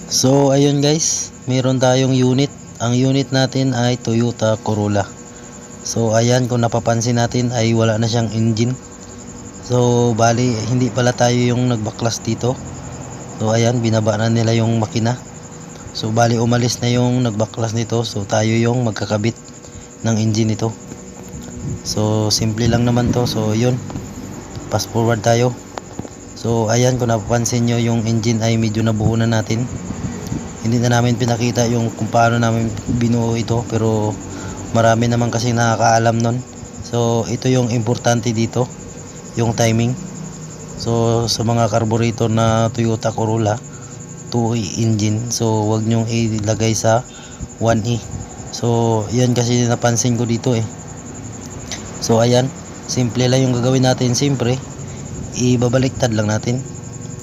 So ayun guys, meron tayong unit. Ang unit natin ay Toyota Corolla. So ayan, kung napapansin natin ay wala na siyang engine. So bali hindi pala tayo yung nagbaklas dito. So ayan, binaba na nila yung makina. So bali umalis na yung nagbaklas nito. So tayo yung magkakabit ng engine nito. So simple lang naman to. So yun, fast forward tayo. So ayan, kung napapansin nyo, yung engine ay medyo nabuo na natin. Hindi na namin pinakita yung kung paano namin binuo ito, pero marami naman kasi nakakaalam nun. So ito yung importante dito, yung timing. So sa mga carburetor na Toyota Corolla 2E engine, so wag nyong ilagay sa 1E. So yan kasi napansin ko dito eh. So ayan, simple lang yung gagawin natin. Siyempre ibabaliktad lang natin,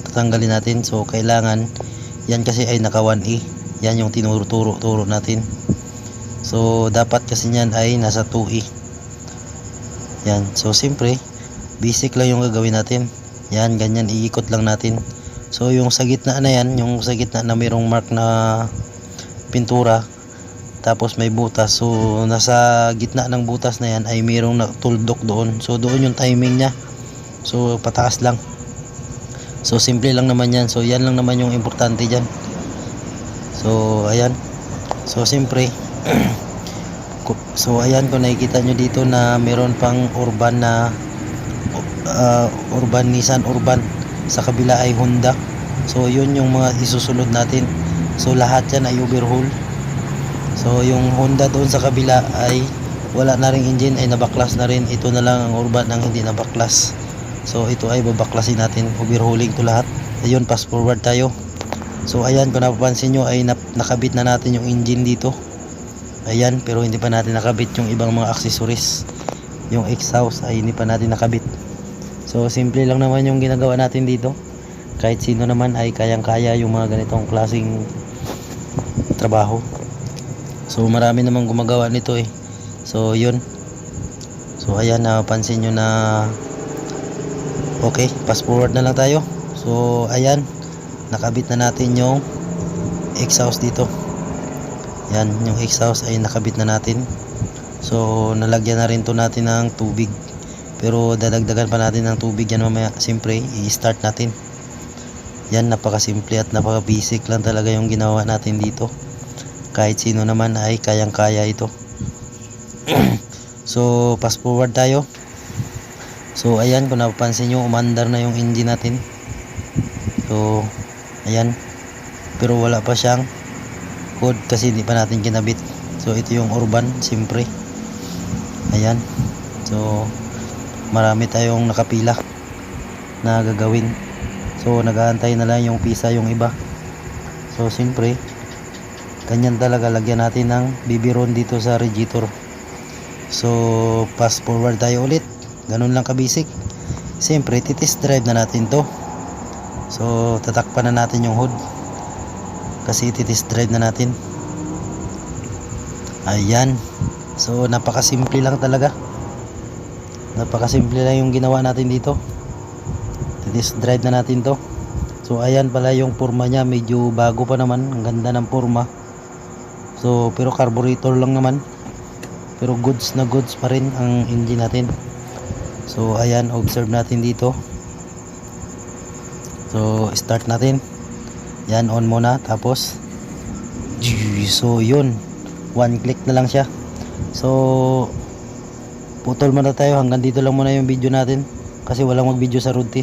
tatanggalin natin. So kailangan yan kasi ay naka 1E. Yan yung tinuturo natin. So dapat kasi yan ay nasa 2E. Yan. So siyempre basic lang yung gagawin natin. Yan, ganyan, iikot lang natin. So yung sa gitna na yan, yung sa gitna na mayroong mark na pintura, tapos may butas. So nasa gitna ng butas na yan ay mayroong tuldok doon. So doon yung timing nya. So pataas lang. So simple lang naman yan. So yan lang naman yung importante dyan. So ayan. So siyempre so ayan, kung nakikita nyo dito na meron pang urban na urban, Nissan Urban, sa kabila ay Honda. So yun yung mga isusunod natin. So lahat yan ay overhaul. So yung Honda doon sa kabila ay wala na ring engine, ay nabaklas na rin. Ito na lang ang Urban ang hindi nabaklas. So ito ay babaklasin natin, overhauling to lahat. Ayun, fast forward tayo. So ayan, kung napapansin nyo ay nakabit na natin yung engine dito. Ayan, pero hindi pa natin nakabit yung ibang mga accessories. Yung exhaust ay hindi pa natin nakabit. So simple lang naman yung ginagawa natin dito. Kahit sino naman ay kayang-kaya yung mga ganitong klaseng trabaho. So marami namang gumagawa nito eh. So yun. So ayan, napansin nyo na okay, fast forward na lang tayo. So ayan, nakabit na natin yung exhaust dito. Yan, yung exhaust ay nakabit na natin. So nalagyan na rin to natin ng tubig, pero dadagdagan pa natin ng tubig yan mamaya. Siyempre i-start natin. Yan, napakasimple at napaka-basic lang talaga yung ginawa natin dito. Kahit sino naman ay kayang-kaya ito. So fast forward tayo. So ayan, kung napapansin nyo, umandar na yung engine natin. So ayan, pero wala pa siyang code kasi hindi pa natin kinabit. So ito yung Urban, siyempre. Ayan. So marami tayong nakapila na gagawin. So nag-aantay na lang yung pisa yung iba. So siyempre ganyan talaga, lagyan natin ng bibiron dito sa radiator. So fast forward tayo ulit. Ganun lang ka-basic. Siyempre titest drive na natin to. So tatakpan na natin yung hood kasi titest drive na natin. Ayan. So napakasimple lang talaga. Napakasimple lang yung ginawa natin dito. Titest drive na natin to. So ayan pala yung forma nya, medyo bago pa naman. Ang ganda ng forma. So pero carburetor lang naman, pero goods na goods pa rin ang engine natin. So ayan, observe natin dito. So start natin. Yan, on muna, tapos so yun, one click na lang siya. So putol muna tayo, hanggang dito lang muna yung video natin kasi walang mag video sa road test.